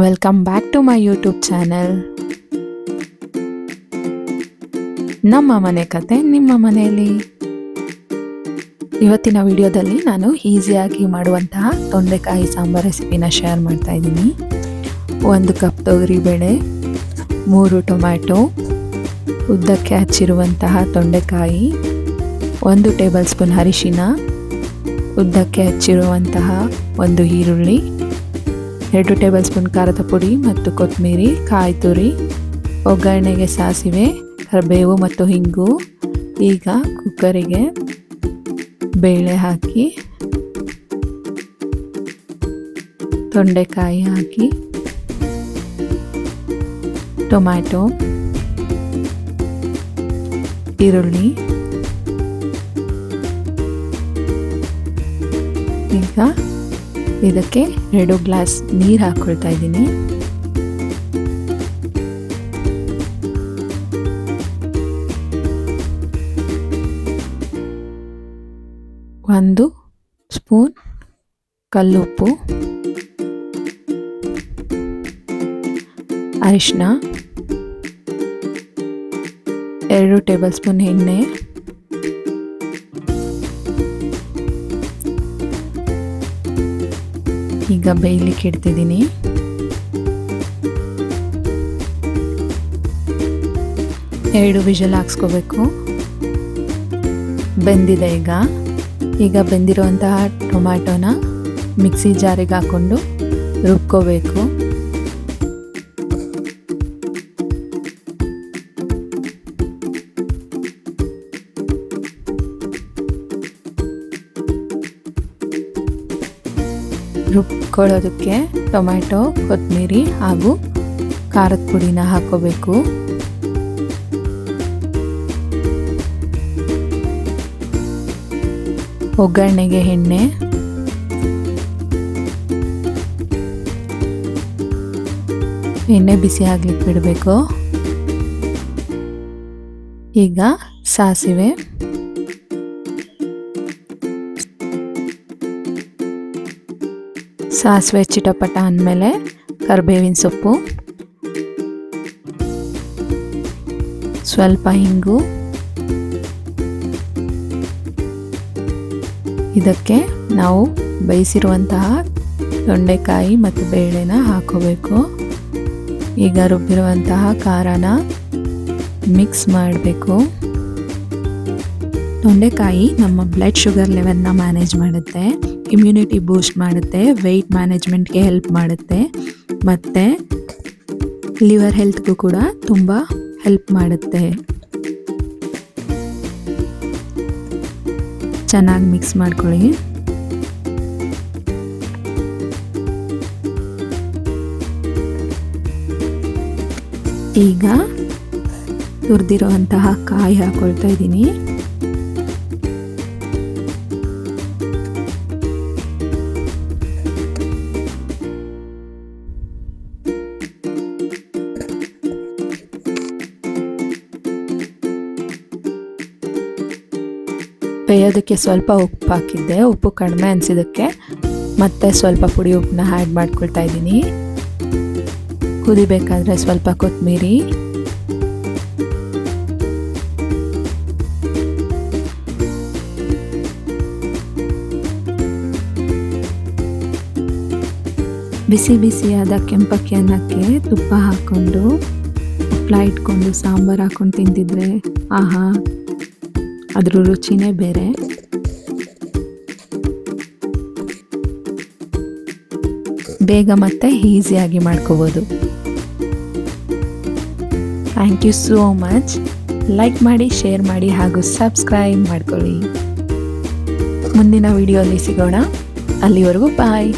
Welcome back to my YouTube channel. ನಮ್ಮ ಮನೆ ಕತೆ ನಿಮ್ಮ ಮನೆಯಲ್ಲಿ. ಇವತ್ತಿನ ವಿಡಿಯೋದಲ್ಲಿ ನಾನು ಈಸಿಯಾಗಿ ಮಾಡುವಂತಹ ತೊಂಡೆಕಾಯಿ ಸಾಂಬಾರ್ ರೆಸಿಪಿನ ಶೇರ್ ಮಾಡ್ತಾ ಇದ್ದೀನಿ. 1 ಕಪ್ ತೊಗರಿಬೇಳೆ, 3 ಟೊಮ್ಯಾಟೊ, ಉದ್ದಕ್ಕೆ ಹಚ್ಚಿರುವಂತಹ ತೊಂಡೆಕಾಯಿ, 1 ಟೇಬಲ್ ಸ್ಪೂನ್ ಅರಿಶಿನ, ಉದ್ದಕ್ಕೆ ಹಚ್ಚಿರುವಂತಹ 1 ಈರುಳ್ಳಿ, 2 ಟೇಬಲ್ ಸ್ಪೂನ್ ಖಾರದ ಪುಡಿ ಮತ್ತು ಕೊತ್ತಂಬರಿ, ಕಾಯಿ ತುರಿ, ಒಗ್ಗರಣೆಗೆ ಸಾಸಿವೆ, ಕರಿಬೇವು ಮತ್ತು ಹಿಂಗು. ಈಗ ಕುಕ್ಕರಿಗೆ ಬೇಳೆ ಹಾಕಿ, ತೊಂಡೆಕಾಯಿ ಹಾಕಿ, ಟೊಮ್ಯಾಟೊ, ಈರುಳ್ಳಿ, ಈಗ ಇದಕ್ಕೆ 2 ಗ್ಲಾಸ್ ನೀರು ಹಾಕ್ಕೊಳ್ತಾ ಇದ್ದೀನಿ. ಒಂದು ಸ್ಪೂನ್ ಕಲ್ಲುಪ್ಪು, ಅರಿಶಿನ, 2 ಟೇಬಲ್ ಸ್ಪೂನ್ ಎಣ್ಣೆ, ಈಗ ಬೇಯಲಿಕ್ಕೆ ಇಡ್ತಿದ್ದೀನಿ. ಎರಡು ವಿಷಲ್ ಹಾಕ್ಸ್ಕೋಬೇಕು. ಬೆಂದಿದೆ. ಈಗ ಬೆಂದಿರುವಂತಹ ಟೊಮ್ಯಾಟೋನ ಮಿಕ್ಸಿ ಜಾರಿಗೆ ಹಾಕ್ಕೊಂಡು ರುಬ್ಕೋಬೇಕು. ರುಬ್ಕೊಳ್ಳೋದಕ್ಕೆ ಟೊಮ್ಯಾಟೊ, ಕೊತ್ತಂಬರಿ ಹಾಗೂ ಖಾರದ ಪುಡಿನ ಹಾಕೋಬೇಕು. ಒಗ್ಗರಣೆಗೆ ಎಣ್ಣೆ, ಬಿಸಿ ಆಗ್ಲಿಕ್ಕೆ ಬಿಡಬೇಕು. ಈಗ ಸಾಸಿವೆ, ಚಿಟಪಟ ಅಂದಮೇಲೆ ಕರಿಬೇವಿನ ಸೊಪ್ಪು, ಸ್ವಲ್ಪ ಹಿಂಗು, ಇದಕ್ಕೆ ನಾವು ಬೇಯಿಸಿರುವಂತಹ ತೊಂಡೆಕಾಯಿ ಮತ್ತು ಬೇಳೆನ ಹಾಕೋಬೇಕು. ಈಗ ರುಬ್ಬಿರುವಂತಹ ಖಾರನ ಮಿಕ್ಸ್ ಮಾಡಬೇಕು. ತೊಂಡೆಕಾಯಿ ನಮ್ಮ ಬ್ಲಡ್ ಶುಗರ್ ಲೆವೆಲ್ನ ಮ್ಯಾನೇಜ್ ಮಾಡುತ್ತೆ, ಇಮ್ಯುನಿಟಿ ಬೂಸ್ಟ್ ಮಾಡುತ್ತೆ, ವೆಯ್ಟ್ ಮ್ಯಾನೇಜ್ಮೆಂಟ್ಗೆ ಹೆಲ್ಪ್ ಮಾಡುತ್ತೆ, ಮತ್ತು ಲಿವರ್ ಹೆಲ್ತ್ಗೂ ಕೂಡ ತುಂಬ ಹೆಲ್ಪ್ ಮಾಡುತ್ತೆ. ಚೆನ್ನಾಗಿ ಮಿಕ್ಸ್ ಮಾಡ್ಕೊಳ್ಳಿ. ಈಗ ತುರಿದಿರುವಂತಹ ಕಾಯಿ ಹಾಕೊಳ್ತಾ ಇದ್ದೀನಿ. ಬೇಯೋದಕ್ಕೆ ಸ್ವಲ್ಪ ಉಪ್ಪು ಹಾಕಿದ್ದೆ, ಉಪ್ಪು ಕಡಿಮೆ ಅನಿಸಿದ್ದಕ್ಕೆ ಮತ್ತೆ ಸ್ವಲ್ಪ ಪುಡಿ ಉಪ್ಪನ್ನ ಆ್ಯಡ್ ಮಾಡ್ಕೊಳ್ತಾ ಇದ್ದೀನಿ. ಕುದಿಬೇಕಾದ್ರೆ ಸ್ವಲ್ಪ ಕೊತ್ತಂಬರಿ, ಬಿಸಿಯಾದ ಕೆಂಪಕ್ಕಿ ಅನ್ನಕ್ಕೆ ತುಪ್ಪ ಹಾಕ್ಕೊಂಡು ಹಪ್ಪಳ ಇಟ್ಕೊಂಡು ಸಾಂಬಾರು ಹಾಕ್ಕೊಂಡು ತಿಂತಿದ್ರೆ ಆಹಾ, ಅದ್ರ ರುಚಿನೇ ಬೇರೆ. ಬೇಗ ಮತ್ತೆ ಈಸಿಯಾಗಿ ಮಾಡ್ಕೋಬೋದು. Thank you so much. Like ಮಾಡಿ, ಶೇರ್ ಮಾಡಿ ಹಾಗೂ ಸಬ್ಸ್ಕ್ರೈಬ್ ಮಾಡ್ಕೊಳ್ಳಿ. ಮುಂದಿನ ವಿಡಿಯೋಲಿ ಸಿಗೋಣ. ಅಲ್ಲಿವರೆಗೂ ಬಾಯ್.